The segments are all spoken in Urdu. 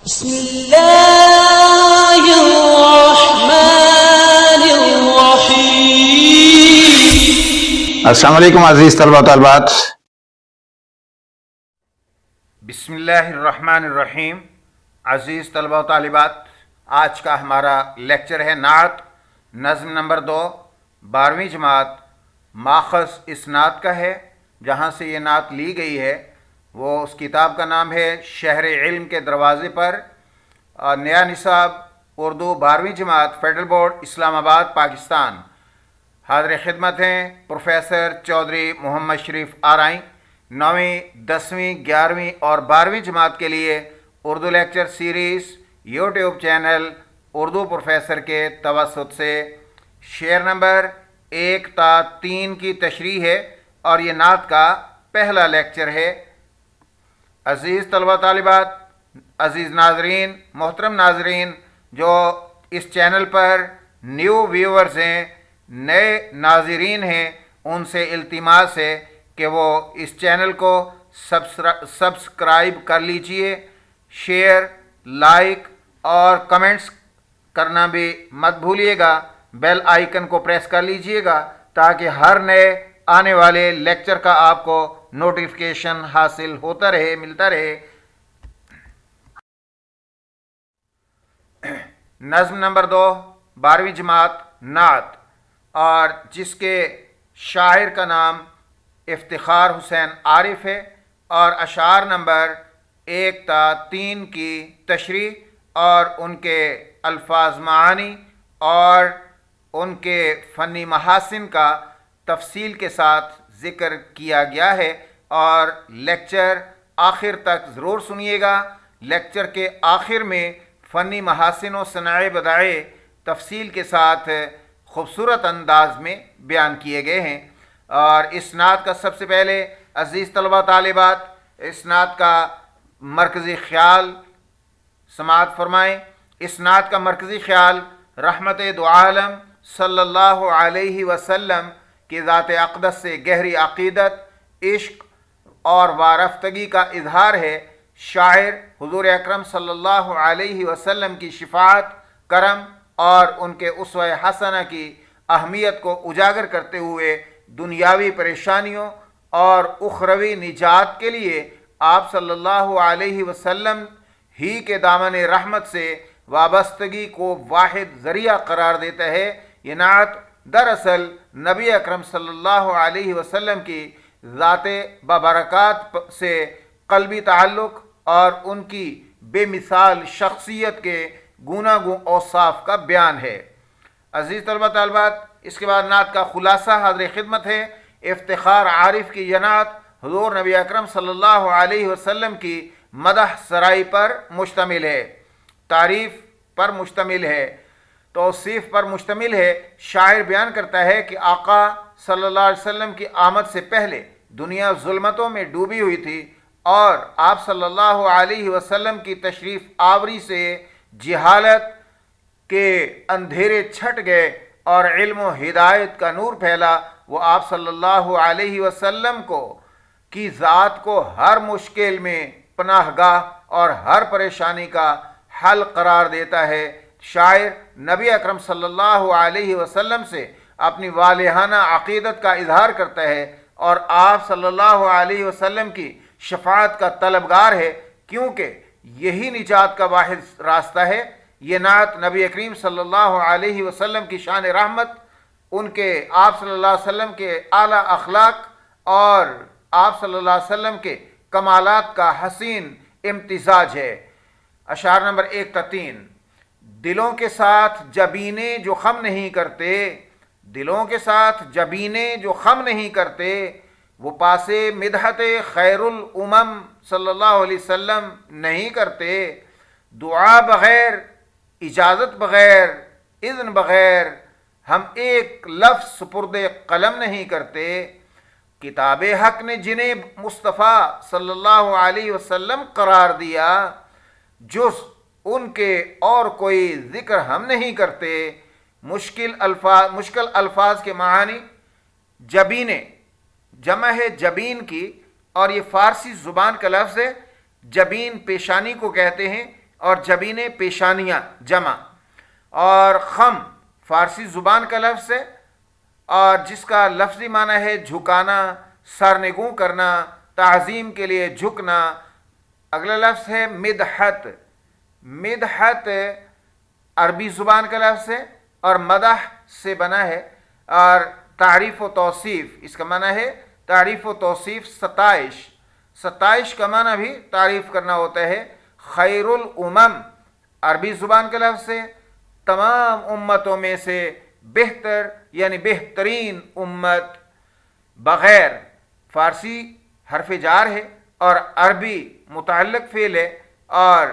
بسم اللہ الرحمن الرحیم۔ السلام علیکم عزیز طلبہ و طالبات۔ بسم اللہ الرحمن الرحیم۔ عزیز طلبہ و طالبات، آج کا ہمارا لیکچر ہے نعت نظم نمبر 2، 12ویں جماعت، ماخذ اسناد کا ہے۔ جہاں سے یہ نعت لی گئی ہے وہ اس کتاب کا نام ہے شہر علم کے دروازے پر، نیا نصاب اردو 12ویں جماعت، فیڈرل بورڈ، اسلام آباد، پاکستان۔ حاضر خدمت ہیں پروفیسر چودھری محمد شریف آرائیں۔ 9ویں، 10ویں، 11ویں اور 12ویں جماعت کے لیے Urdu lecture series YouTube channel Urdu professor کے توسط سے شعر نمبر 1 تا 3 کی تشریح ہے اور یہ نعت کا پہلا لیکچر ہے۔ عزیز طلبہ طالبات، عزیز ناظرین، محترم ناظرین جو اس چینل پر نیو ویورز ہیں، نئے ناظرین ہیں، ان سے التماس ہے کہ وہ اس چینل کو سبسکرائب کر لیجئے، شیئر، لائک اور کمنٹس کرنا بھی مت بھولیے گا۔ بیل آئیکن کو پریس کر لیجئے گا تاکہ ہر نئے آنے والے لیکچر کا آپ کو نوٹیفیکیشن حاصل ہوتا رہے، ملتا رہے۔ نظم نمبر 2، 12ویں جماعت، نعت، اور جس کے شاعر کا نام افتخار حسین عارف ہے، اور اشعار نمبر 1 تا 3 کی تشریح اور ان کے الفاظ معانی اور ان کے فنی محاسن کا تفصیل کے ساتھ ذکر کیا گیا ہے، اور لیکچر آخر تک ضرور سنیے گا۔ لیکچر کے آخر میں فنی محاسن و صنائع بدائع تفصیل کے ساتھ خوبصورت انداز میں بیان کیے گئے ہیں۔ اور اس نعت کا سب سے پہلے عزیز طلبہ طالبات اس نعت کا مرکزی خیال سماعت فرمائیں۔ اس نعت کا مرکزی خیال رحمت دو عالم صلی اللہ علیہ وسلم کی ذات اقدس سے گہری عقیدت، عشق اور وارفتگی کا اظہار ہے۔ شاعر حضور اکرم صلی اللہ علیہ وسلم کی شفاعت، کرم اور ان کے اسوہ حسنہ کی اہمیت کو اجاگر کرتے ہوئے دنیاوی پریشانیوں اور اخروی نجات کے لیے آپ صلی اللہ علیہ وسلم ہی کے دامن رحمت سے وابستگی کو واحد ذریعہ قرار دیتا ہے۔ یہ نعت دراصل نبی اکرم صلی اللہ علیہ وسلم کی ذات بابرکات سے قلبی تعلق اور ان کی بے مثال شخصیت کے گوناگوں اوصاف کا بیان ہے۔ عزیز طلبہ طالبات، اس کے بعد نعت کا خلاصہ حاضر خدمت ہے۔ افتخار عارف کی یہ نعت حضور نبی اکرم صلی اللہ علیہ وسلم کی مدح سرائی پر مشتمل ہے، تعریف پر مشتمل ہے، توصیف پر مشتمل ہے۔ شاعر بیان کرتا ہے کہ آقا صلی اللہ علیہ وسلم کی آمد سے پہلے دنیا ظلمتوں میں ڈوبی ہوئی تھی، اور آپ صلی اللہ علیہ وسلم کی تشریف آوری سے جہالت کے اندھیرے چھٹ گئے اور علم و ہدایت کا نور پھیلا۔ وہ آپ صلی اللہ علیہ وسلم کی ذات کو ہر مشکل میں پناہ گاہ اور ہر پریشانی کا حل قرار دیتا ہے۔ شاعر نبی اکرم صلی اللہ علیہ وسلم سے اپنی والہانہ عقیدت کا اظہار کرتا ہے اور آپ صلی اللہ علیہ وسلم کی شفاعت کا طلبگار ہے، کیونکہ یہی نجات کا واحد راستہ ہے۔ یہ نعت نبی کریم صلی اللہ علیہ وسلم کی شان رحمت، ان کے آپ صلی اللہ علیہ وسلم کے اعلیٰ اخلاق اور آپ صلی اللہ علیہ وسلم کے کمالات کا حسین امتزاج ہے۔ اشعار نمبر 1 تا 3۔ دلوں کے ساتھ جبینیں جو خم نہیں کرتے، دلوں کے ساتھ جبینیں جو خم نہیں کرتے، وہ پاسے مدحت خیر الامم صلی اللہ علیہ وسلم نہیں کرتے۔ دعا بغیر، اجازت بغیر، اذن بغیر ہم ایک لفظ سپرد قلم نہیں کرتے۔ کتاب حق نے جنہیں مصطفیٰ صلی اللہ علیہ وسلم قرار دیا، جز ان کے اور کوئی ذکر ہم نہیں کرتے۔ مشکل الفاظ کے معانی، جبینیں جمع ہے جبین کی، اور یہ فارسی زبان کا لفظ ہے۔ جبین پیشانی کو کہتے ہیں اور جبینیں پیشانیاں جمع، اور خم فارسی زبان کا لفظ ہے اور جس کا لفظی معنی ہے جھکانا، سرنگوں کرنا، تعظیم کے لیے جھکنا۔ اگلا لفظ ہے مدحت۔ مدحت عربی زبان کا لفظ ہے اور مدح سے بنا ہے، اور تعریف و توصیف اس کا معنی ہے تعریف و توصیف، ستائش۔ ستائش کا معنی بھی تعریف کرنا ہوتا ہے۔ خیر الامم عربی زبان کا لفظ ہے، تمام امتوں میں سے بہتر یعنی بہترین امت۔ بغیر فارسی حرف جار ہے اور عربی متعلق فعل ہے، اور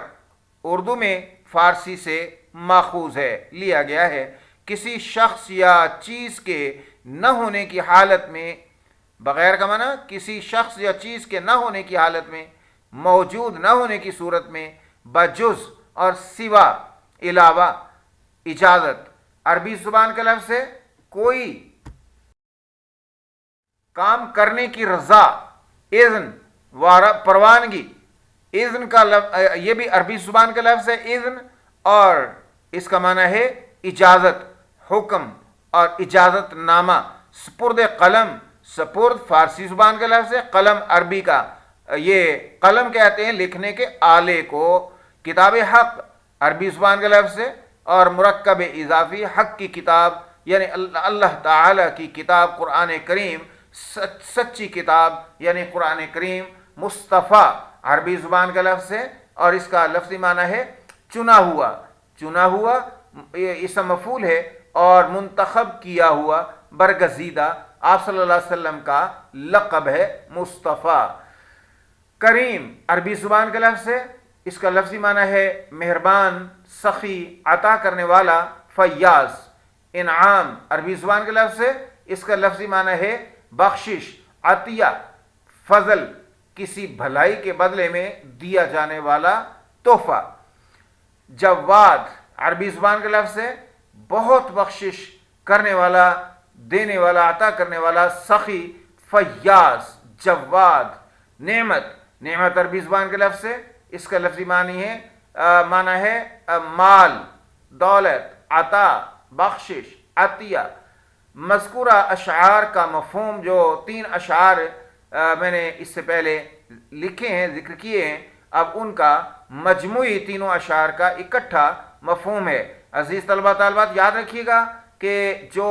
اردو میں فارسی سے ماخوذ ہے، لیا گیا ہے۔ کسی شخص یا چیز کے نہ ہونے کی حالت میں، بغیر کا معنی کسی شخص یا چیز کے نہ ہونے کی حالت میں، موجود نہ ہونے کی صورت میں، بجز اور سوا، علاوہ، اجازت عربی زبان کا لفظ ہے کوئی کام کرنے کی رضا، اذن، پروانگی۔ اذن کا یہ بھی عربی زبان کا لفظ ہے اذن، اور اس کا معنی ہے اجازت، حکم اور اجازت نامہ۔ سپرد قلم، سپرد فارسی زبان کا لفظ ہے، قلم عربی کا، یہ قلم کہتے ہیں لکھنے کے آلے کو۔ کتاب حق عربی زبان کا لفظ ہے، اور مرکب اضافی، حق کی کتاب یعنی اللہ تعالی کی کتاب قرآن کریم، سچی کتاب یعنی قرآن کریم۔ مصطفیٰ عربی زبان کا لفظ ہے اور اس کا لفظی معنی ہے چنا ہوا۔ چنا ہوا یہ اسم مفعول ہے، اور منتخب کیا ہوا، برگزیدہ، آپ صلی اللہ علیہ وسلم کا لقب ہے مصطفیٰ۔ کریم عربی زبان کا لفظ ہے، اس کا لفظی معنی ہے مہربان، سخی، عطا کرنے والا، فیاض۔ انعام عربی زبان کا لفظ ہے، اس کا لفظی معنی ہے بخشش، عطیہ، فضل، کسی بھلائی کے بدلے میں دیا جانے والا تحفہ۔ جواد عربی زبان کا لفظ ہے، بہت بخشش کرنے والا، دینے والا، عطا کرنے والا، سخی، فیاض، جواد۔ نعمت، نعمت عربی زبان کا لفظ ہے، اس کا لفظی معنی ہے مال، دولت، عطا، بخشش، عطیہ۔ مذکورہ اشعار کا مفہوم، جو 3 اشعار میں نے اس سے پہلے لکھے ہیں، ذکر کیے ہیں، اب ان کا مجموعی تینوں اشعار کا اکٹھا مفہوم ہے۔ عزیز طلبہ طالبات یاد رکھیے گا کہ جو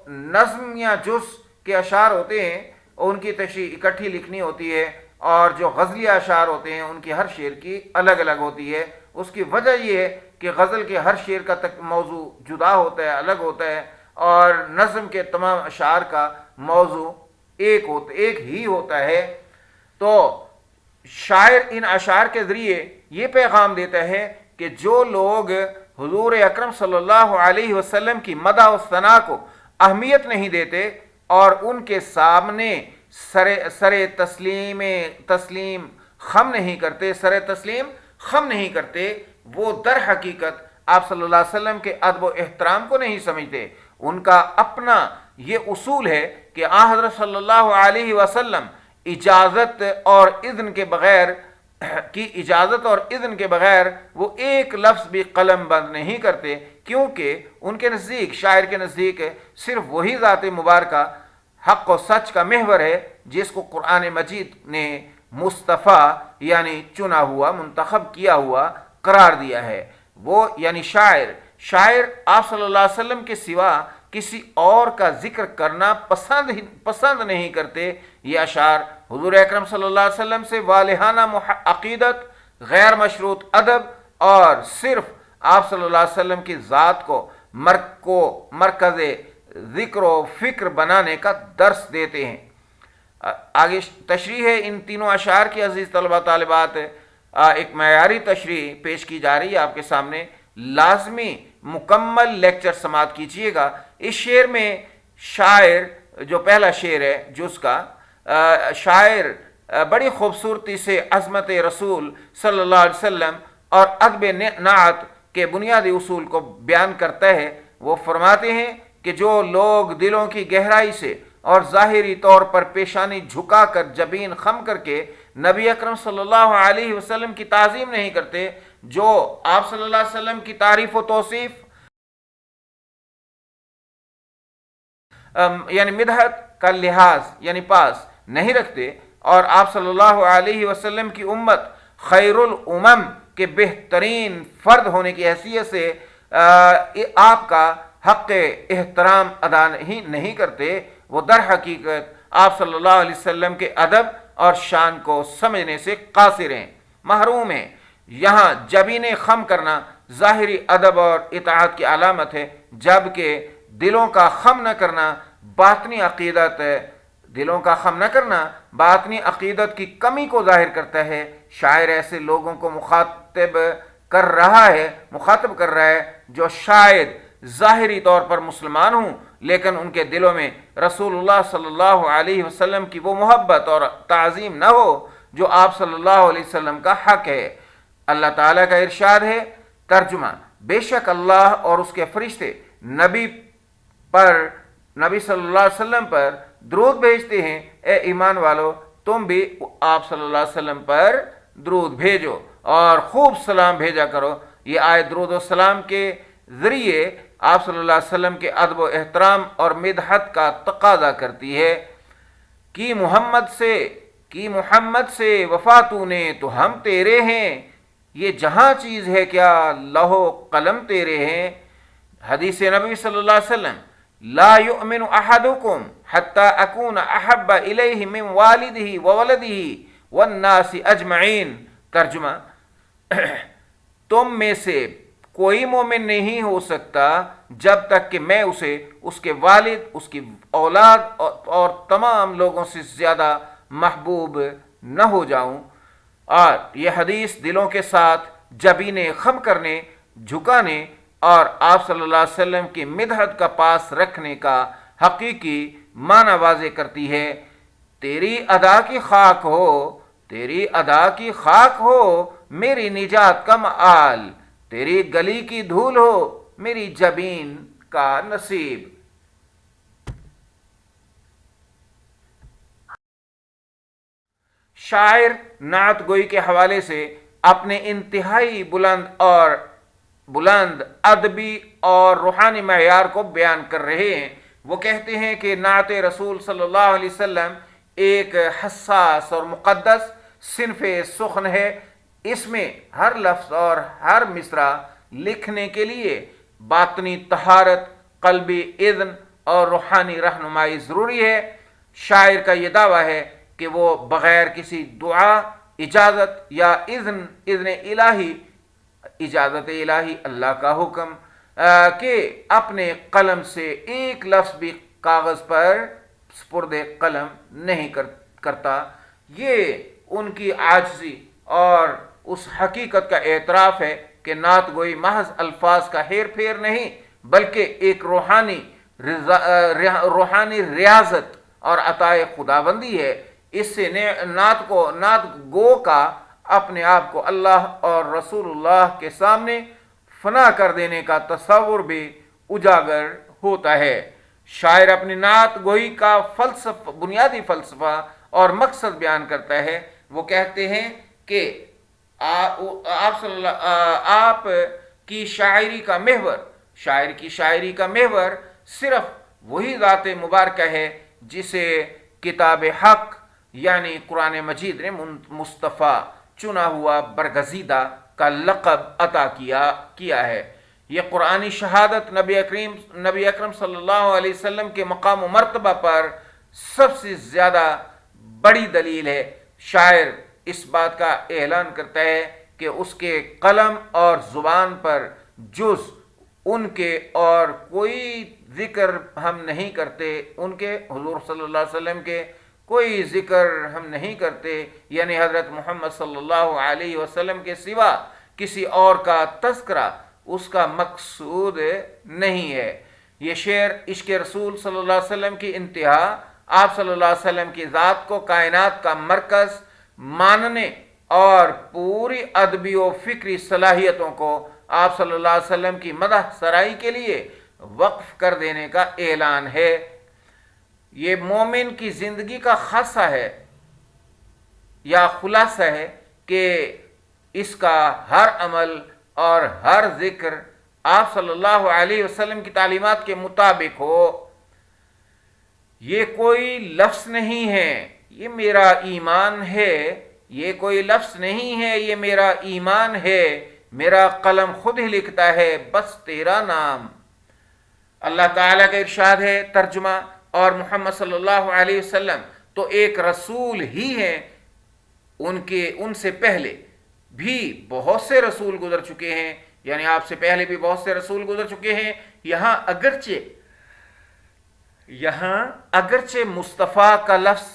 نظم یا جز کے اشعار ہوتے ہیں ان کی تشریح اکٹھی لکھنی ہوتی ہے، اور جو غزلیہ اشعار ہوتے ہیں ان کی ہر شعر کی الگ الگ ہوتی ہے۔ اس کی وجہ یہ ہے کہ غزل کے ہر شعر کا موضوع جدا ہوتا ہے، الگ ہوتا ہے، اور نظم کے تمام اشعار کا موضوع ایک ہی ہوتا ہے۔ تو شاعر ان اشعار کے ذریعے یہ پیغام دیتا ہے کہ جو لوگ حضور اکرم صلی اللہ علیہ وسلم کی مدح و ثنا کو اہمیت نہیں دیتے اور ان کے سامنے سر تسلیم خم نہیں کرتے، وہ در حقیقت آپ صلی اللہ علیہ وسلم کے ادب و احترام کو نہیں سمجھتے۔ ان کا اپنا یہ اصول ہے کہ آن حضرت صلی اللہ علیہ وسلم اجازت اور اذن کے بغیر وہ ایک لفظ بھی قلم بند نہیں کرتے، کیونکہ ان کے نزدیک، شاعر کے نزدیک، صرف وہی ذات مبارکہ حق و سچ کا محور ہے جس کو قرآن مجید نے مصطفیٰ یعنی چنا ہوا، منتخب کیا ہوا قرار دیا ہے۔ وہ یعنی شاعر آپ صلی اللہ علیہ وسلم کے سوا کسی اور کا ذکر کرنا پسند نہیں کرتے۔ یہ اشعار حضور اکرم صلی اللہ علیہ وسلم سے والہانہ عقیدت، غیر مشروط ادب اور صرف آپ صلی اللہ علیہ وسلم کی ذات کو مرکز ذکر و فکر بنانے کا درس دیتے ہیں۔ آگے تشریح ہے ان تینوں اشعار کی عزیز طلبہ طالبات، ایک معیاری تشریح پیش کی جا رہی ہے آپ کے سامنے، لازمی مکمل لیکچر سماعت کیجئے گا۔ اس شعر میں شاعر، جو پہلا شعر ہے جز کا، شاعر بڑی خوبصورتی سے عظمت رسول صلی اللہ علیہ وسلم اور ادب نعت کے بنیادی اصول کو بیان کرتا ہے۔ وہ فرماتے ہیں کہ جو لوگ دلوں کی گہرائی سے اور ظاہری طور پر پیشانی جھکا کر، جبین خم کر کے نبی اکرم صلی اللہ علیہ وسلم کی تعظیم نہیں کرتے، جو آپ صلی اللہ علیہ وسلم کی تعریف و توصیف یعنی مدحت کا لحاظ یعنی پاس نہیں رکھتے، اور آپ صلی اللہ علیہ وسلم کی امت خیر الامم کے بہترین فرد ہونے کی حیثیت سے آپ کا حق احترام ادا ہی نہیں کرتے، وہ در حقیقت آپ صلی اللہ علیہ وسلم کے ادب اور شان کو سمجھنے سے قاصر ہیں، محروم ہیں۔ یہاں جبین خم کرنا ظاہری ادب اور اطاعت کی علامت ہے، جبکہ دلوں کا خم نہ کرنا باطنی عقیدت کی کمی کو ظاہر کرتا ہے۔ شاعر ایسے لوگوں کو مخاطب کر رہا ہے جو شاید ظاہری طور پر مسلمان ہوں، لیکن ان کے دلوں میں رسول اللہ صلی اللہ علیہ وسلم کی وہ محبت اور تعظیم نہ ہو جو آپ صلی اللہ علیہ وسلم کا حق ہے۔ اللہ تعالیٰ کا ارشاد ہے، ترجمہ: بے شک اللہ اور اس کے فرشتے نبی صلی اللہ علیہ وسلم پر درود بھیجتے ہیں، اے ایمان والو تم بھی آپ صلی اللہ علیہ وسلم پر درود بھیجو اور خوب سلام بھیجا کرو۔ یہ آیت درود و سلام کے ذریعے آپ صلی اللہ علیہ وسلم کے ادب و احترام اور مدحت کا تقاضا کرتی ہے۔ کی محمد سے وفا تو نے تو ہم تیرے ہیں، یہ جہاں چیز ہے کیا لوح و قلم تیرے ہیں۔ حدیث نبی صلی اللہ علیہ وسلم: لا یؤمن احدکم حتی اکون احب الیہ من والدہ وولدہ والناس اجمعین۔ ترجمہ: تم میں سے کوئی مومن نہیں ہو سکتا جب تک کہ میں اسے اس کے والد، اس کی اولاد اور تمام لوگوں سے زیادہ محبوب نہ ہو جاؤں۔ اور یہ حدیث دلوں کے ساتھ جبین خم کرنے، جھکانے اور آپ صلی اللہ علیہ وسلم کی مدحت کا پاس رکھنے کا حقیقی معنی واضح کرتی ہے۔ تیری ادا کی خاک ہو میری نجات کا مآل، تیری گلی کی دھول ہو میری جبین کا نصیب۔ شاعر نعت گوئی کے حوالے سے اپنے انتہائی بلند ادبی اور روحانی معیار کو بیان کر رہے ہیں۔ وہ کہتے ہیں کہ نعت رسول صلی اللہ علیہ وسلم ایک حساس اور مقدس صنف سخن ہے۔ اس میں ہر لفظ اور ہر مصرع لکھنے کے لیے باطنی طہارت، قلبی اذن اور روحانی رہنمائی ضروری ہے۔ شاعر کا یہ دعویٰ ہے کہ وہ بغیر کسی دعا، اجازت یا اجازت الہی اللہ کا حکم کہ اپنے قلم سے ایک لفظ بھی کاغذ پر سپرد قلم نہیں کرتا۔ یہ ان کی عاجزی اور اس حقیقت کا اعتراف ہے کہ نعت گوئی محض الفاظ کا ہیر پھیر نہیں بلکہ ایک روحانی ریاضت اور عطائے خداوندی ہے۔ اس سے نعت گو کا اپنے آپ کو اللہ اور رسول اللہ کے سامنے فنا کر دینے کا تصور بھی اجاگر ہوتا ہے۔ شاعر اپنی نعت گوئی کا بنیادی فلسفہ اور مقصد بیان کرتا ہے۔ وہ کہتے ہیں کہ آپ کی شاعری کا محور صرف وہی ذات مبارکہ ہے جسے کتاب حق یعنی قرآن مجید نے مصطفیٰ چنا ہوا برگزیدہ کا لقب عطا کیا ہے۔ یہ قرآنی شہادت نبی اکرم صلی اللہ علیہ وسلم کے مقام و مرتبہ پر سب سے زیادہ بڑی دلیل ہے۔ شاعر اس بات کا اعلان کرتا ہے کہ اس کے قلم اور زبان پر جز ان کے اور کوئی ذکر ہم نہیں کرتے، ان کے حضور صلی اللہ علیہ وسلم کے کوئی ذکر ہم نہیں کرتے، یعنی حضرت محمد صلی اللہ علیہ وسلم کے سوا کسی اور کا تذکرہ اس کا مقصود نہیں ہے۔ یہ شعر عشق رسول صلی اللہ علیہ وسلم کی انتہا، آپ صلی اللہ علیہ وسلم کی ذات کو کائنات کا مرکز ماننے اور پوری ادبی و فکری صلاحیتوں کو آپ صلی اللہ علیہ وسلم کی مدح سرائی کے لیے وقف کر دینے کا اعلان ہے۔ یہ مومن کی زندگی کا خاصہ ہے یا خلاصہ ہے کہ اس کا ہر عمل اور ہر ذکر آپ صلی اللہ علیہ وسلم کی تعلیمات کے مطابق ہو۔ یہ کوئی لفظ نہیں ہے، یہ میرا ایمان ہے، یہ کوئی لفظ نہیں ہے، یہ میرا ایمان ہے، میرا قلم خود ہی لکھتا ہے، بس تیرا نام۔ اللہ تعالیٰ کا ارشاد ہے ترجمہ، اور محمد صلی اللہ علیہ وسلم تو ایک رسول ہی ہیں، ان سے پہلے بھی بہت سے رسول گزر چکے ہیں، یعنی آپ سے پہلے بھی بہت سے رسول گزر چکے ہیں۔ یہاں اگرچہ مصطفیٰ کا لفظ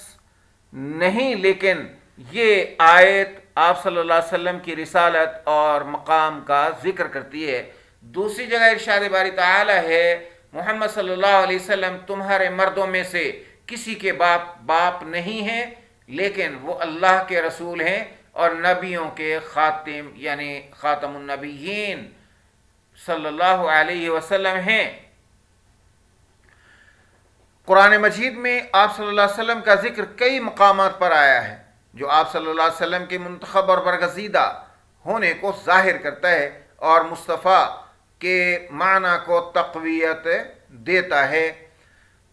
نہیں، لیکن یہ آیت آپ صلی اللہ علیہ وسلم کی رسالت اور مقام کا ذکر کرتی ہے۔ دوسری جگہ ارشاد باری تعالی ہے محمد صلی اللہ علیہ وسلم تمہارے مردوں میں سے کسی کے باپ نہیں ہیں، لیکن وہ اللہ کے رسول ہیں اور نبیوں کے خاتم یعنی خاتم النبیین صلی اللہ علیہ وسلم ہیں۔ قرآن مجید میں آپ صلی اللہ علیہ وسلم کا ذکر کئی مقامات پر آیا ہے جو آپ صلی اللہ علیہ وسلم کے منتخب اور برگزیدہ ہونے کو ظاہر کرتا ہے اور مصطفیٰ کے معنی کو تقویت دیتا ہے۔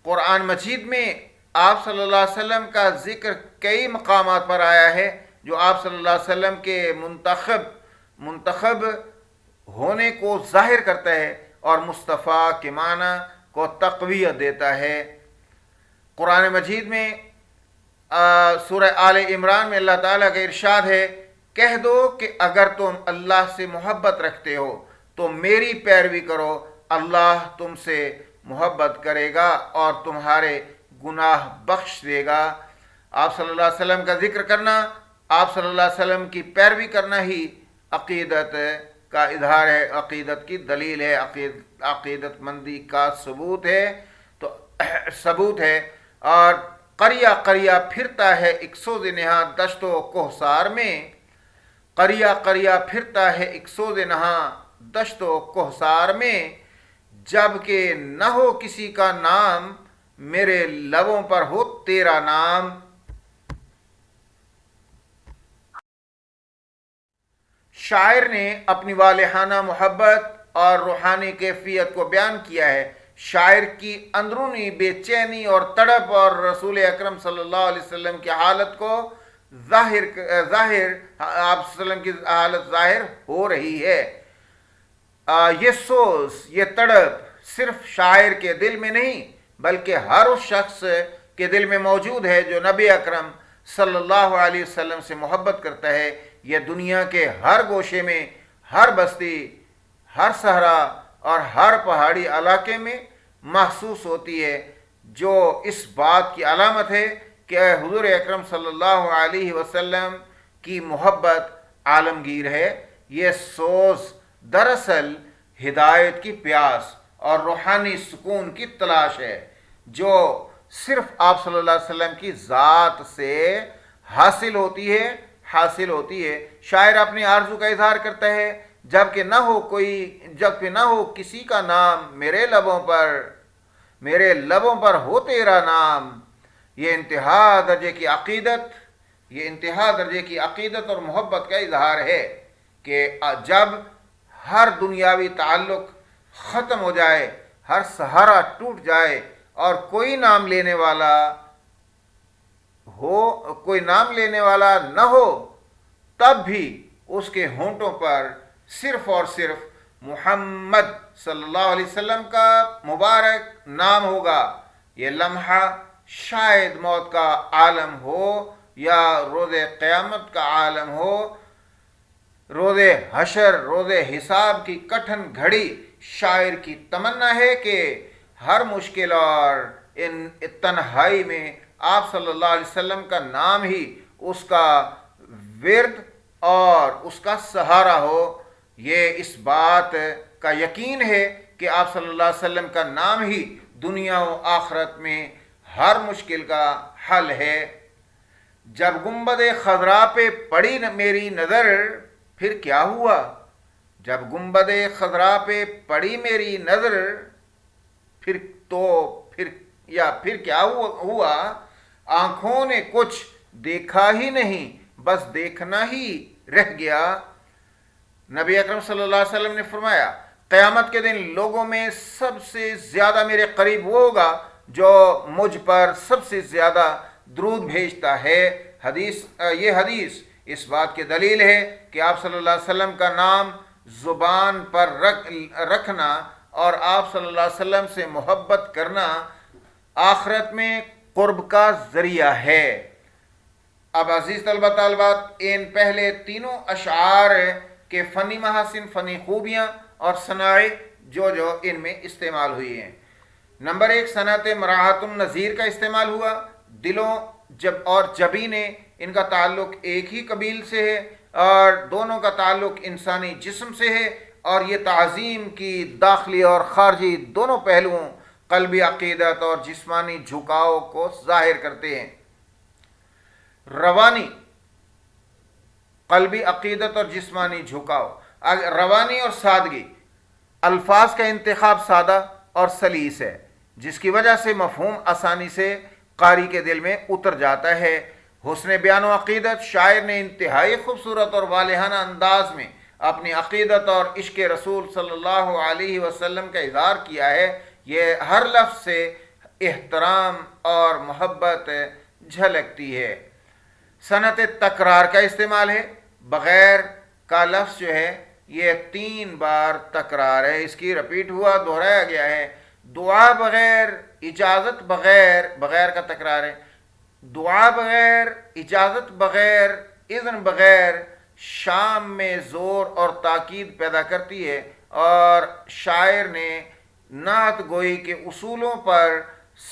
قرآن مجید میں آپ صلی اللہ علیہ وسلم کا ذکر کئی مقامات پر آیا ہے جو آپ صلی اللہ علیہ وسلم کے منتخب ہونے کو ظاہر کرتا ہے اور مصطفیٰ کے معنی کو تقویت دیتا ہے۔ قرآن مجید میں سورہ آل عمران میں اللہ تعالیٰ کا ارشاد ہے، کہہ دو کہ اگر تم اللہ سے محبت رکھتے ہو تو میری پیروی کرو، اللہ تم سے محبت کرے گا اور تمہارے گناہ بخش دے گا۔ آپ صلی اللہ علیہ وسلم کا ذکر کرنا، آپ صلی اللہ علیہ وسلم کی پیروی کرنا ہی عقیدت کا اظہار ہے، عقیدت کی دلیل ہے، عقیدت مندی کا ثبوت ہے۔ اور قریہ قریہ پھرتا ہے ایک سوز نہاں دشت و کوہسار میں، قریہ قریہ پھرتا ہے ایک سوز نہاں دشت و کوہسار میں، جب کہ نہ ہو کسی کا نام میرے لبوں پر ہو تیرا نام۔ شاعر نے اپنی والہانہ محبت اور روحانی کیفیت کو بیان کیا ہے۔ شاعر کی اندرونی بے چینی اور تڑپ اور رسول اکرم صلی اللہ علیہ وسلم کی حالت کو آپ صلی اللہ علیہ وسلم کی حالت ظاہر ہو رہی ہے۔ یہ سوز، یہ تڑپ صرف شاعر کے دل میں نہیں بلکہ ہر اس شخص کے دل میں موجود ہے جو نبی اکرم صلی اللہ علیہ وسلم سے محبت کرتا ہے۔ یہ دنیا کے ہر گوشے میں، ہر بستی، ہر صحرا اور ہر پہاڑی علاقے میں محسوس ہوتی ہے، جو اس بات کی علامت ہے کہ حضور اکرم صلی اللہ علیہ وسلم کی محبت عالمگیر ہے۔ یہ سوز دراصل ہدایت کی پیاس اور روحانی سکون کی تلاش ہے جو صرف آپ صلی اللہ علیہ وسلم کی ذات سے حاصل ہوتی ہے۔ شاعر اپنی آرزو کا اظہار کرتا ہے، جبکہ نہ ہو کسی کا نام میرے لبوں پر ہو تیرا نام۔ یہ انتہا درجے کی عقیدت اور محبت کا اظہار ہے کہ جب ہر دنیاوی تعلق ختم ہو جائے، ہر سہارا ٹوٹ جائے اور کوئی نام لینے والا نہ ہو، تب بھی اس کے ہونٹوں پر صرف اور صرف محمد صلی اللہ علیہ وسلم کا مبارک نام ہوگا۔ یہ لمحہ شاید موت کا عالم ہو یا روز قیامت کا عالم ہو، روز حشر، روز حساب کی کٹھن گھڑی، شاعر کی تمنا ہے کہ ہر مشکل اور ان تنہائی میں آپ صلی اللہ علیہ وسلم کا نام ہی اس کا ورد اور اس کا سہارا ہو۔ یہ اس بات کا یقین ہے کہ آپ صلی اللہ علیہ وسلم کا نام ہی دنیا و آخرت میں ہر مشکل کا حل ہے۔ جب گنبد خضرا پہ پڑی میری نظر پھر کیا ہوا؟ جب گنبد خضرا پہ پڑی میری نظر پھر کیا ہوا؟ آنکھوں نے کچھ دیکھا ہی نہیں، بس دیکھنا ہی رہ گیا۔ نبی اکرم صلی اللہ علیہ وسلم نے فرمایا قیامت کے دن لوگوں میں سب سے زیادہ میرے قریب وہ ہوگا جو مجھ پر سب سے زیادہ درود بھیجتا ہے۔ یہ حدیث اس بات کی دلیل ہے کہ آپ صلی اللہ علیہ وسلم کا نام زبان پر رکھنا اور آپ صلی اللہ علیہ وسلم سے محبت کرنا آخرت میں قرب کا ذریعہ ہے۔ اب عزیز طلبہ طالبات، ان پہلے تینوں اشعار کے فنی محاسن، فنی خوبیاں اور صنائع جو ان میں استعمال ہوئی ہیں۔ نمبر 1، صنعت مراعات النظیر کا استعمال ہوا۔ دلوں اور جبینیں ان کا تعلق ایک ہی قبیل سے ہے اور دونوں کا تعلق انسانی جسم سے ہے، اور یہ تعظیم کی داخلی اور خارجی دونوں پہلوؤں، قلبی عقیدت اور جسمانی جھکاؤ کو ظاہر کرتے ہیں۔ روانی، قلبی عقیدت اور جسمانی جھکاؤ۔ روانی اور سادگی، الفاظ کا انتخاب سادہ اور سلیس ہے، جس کی وجہ سے مفہوم آسانی سے قاری کے دل میں اتر جاتا ہے۔ حسن بیان و عقیدت، شاعر نے انتہائی خوبصورت اور والہانہ انداز میں اپنی عقیدت اور عشق رسول صلی اللہ علیہ وسلم کا اظہار کیا ہے۔ یہ ہر لفظ سے احترام اور محبت جھلکتی ہے۔ صنعت تکرار کا استعمال ہے۔ بغیر کا لفظ جو ہے یہ 3 بار تکرار ہے، اس کی رپیٹ ہوا، دہرایا گیا ہے۔ دعا بغیر، اجازت بغیر، بغیر کا تکرار ہے۔ دعا بغیر، اجازت بغیر، اذن بغیر شام میں زور اور تاکید پیدا کرتی ہے، اور شاعر نے نعت گوئی کے اصولوں پر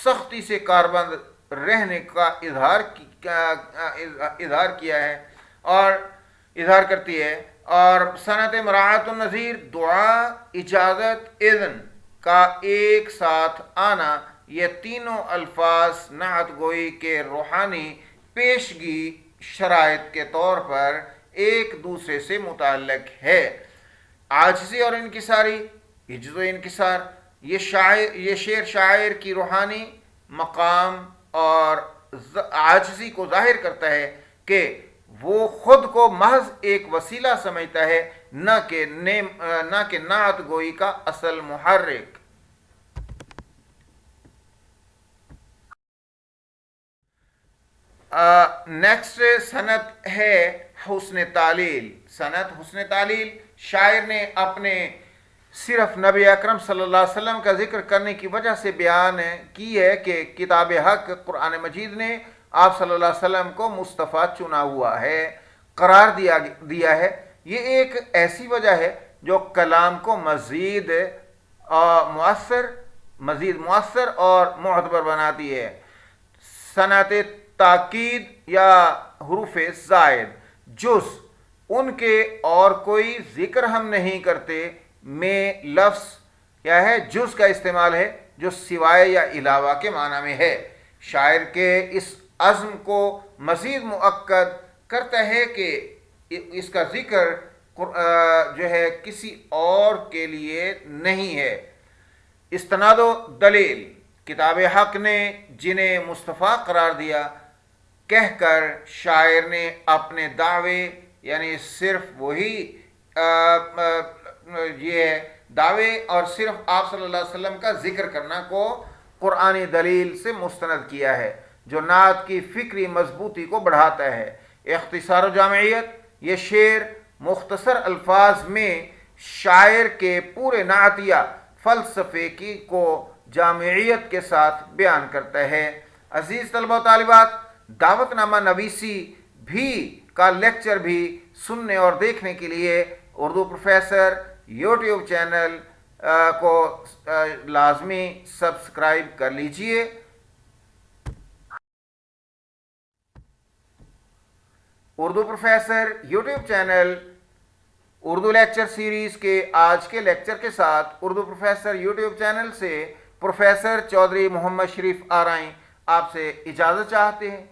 سختی سے کاربند رہنے کا اظہار کیا ہے اور اظہار کرتی ہے۔ اور صنعت مراعات النظیر، دعا، اجازت، اذن کا ایک ساتھ آنا، یہ تینوں الفاظ نعت گوئی کے روحانی پیشگی شرائط کے طور پر ایک دوسرے سے متعلق ہے۔ عاجزی اور انکساری، عجز و انکسار، یہ شعر شاعر کی روحانی مقام اور عاجزی کو ظاہر کرتا ہے کہ وہ خود کو محض ایک وسیلہ سمجھتا ہے، نہ کہ نعت گوئی کا اصل محرک۔ نیکسٹ صنعت ہے حسن تعلیل۔ صنعت حسن تعلیل، شاعر نے اپنے صرف نبی اکرم صلی اللہ علیہ وسلم کا ذکر کرنے کی وجہ سے بیان کی ہے کہ کتاب حق قرآن مجید نے آپ صلی اللہ علیہ وسلم کو مصطفیٰ چنا ہوا ہے، قرار دیا ہے۔ یہ ایک ایسی وجہ ہے جو کلام کو مزید مؤثر اور معتبر بناتی ہے۔ صنعت تاکید یا حروف زائد، جز ان کے اور کوئی ذکر ہم نہیں کرتے میں لفظ کیا ہے، جز کا استعمال ہے جو سوائے یا علاوہ کے معنی میں ہے۔ شاعر کے اس عزم کو مزید مؤکد کرتا ہے کہ اس کا ذکر جو ہے کسی اور کے لیے نہیں ہے۔ استناد و دلیل، کتاب حق نے جنہیں مصطفیٰ قرار دیا کہہ کر شاعر نے اپنے دعوے، یعنی صرف وہی یہ دعوے اور صرف آپ صلی اللہ علیہ وسلم کا ذکر کرنا کو قرآنی دلیل سے مستند کیا ہے، جو نعت کی فکری مضبوطی کو بڑھاتا ہے۔ اختصار و جامعیت، یہ شعر مختصر الفاظ میں شاعر کے پورے نعتیہ فلسفے کو جامعیت کے ساتھ بیان کرتا ہے۔ عزیز طلبہ و طالبات، دعوت نامہ نویسی کا لیکچر بھی سننے اور دیکھنے کے لیے اردو پروفیسر یوٹیوب چینل کو لازمی سبسکرائب کر لیجئے۔ Urdu professor YouTube channel Urdu lecture series کے آج کے لیکچر کے ساتھ اردو پروفیسر یوٹیوب چینل سے پروفیسر چودھری محمد شریف آرائیں آپ سے اجازت چاہتے ہیں۔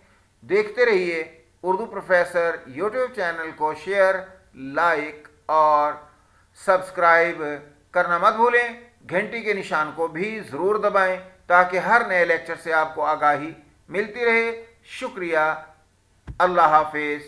دیکھتے رہیے اردو پروفیسر یوٹیوب چینل کو، شیئر، لائک اور سبسکرائب کرنا مت بھولیں۔ گھنٹی کے نشان کو بھی ضرور دبائیں تاکہ ہر نئے لیکچر سے آپ کو آگاہی ملتی رہے۔ شکریہ، اللہ حافظ۔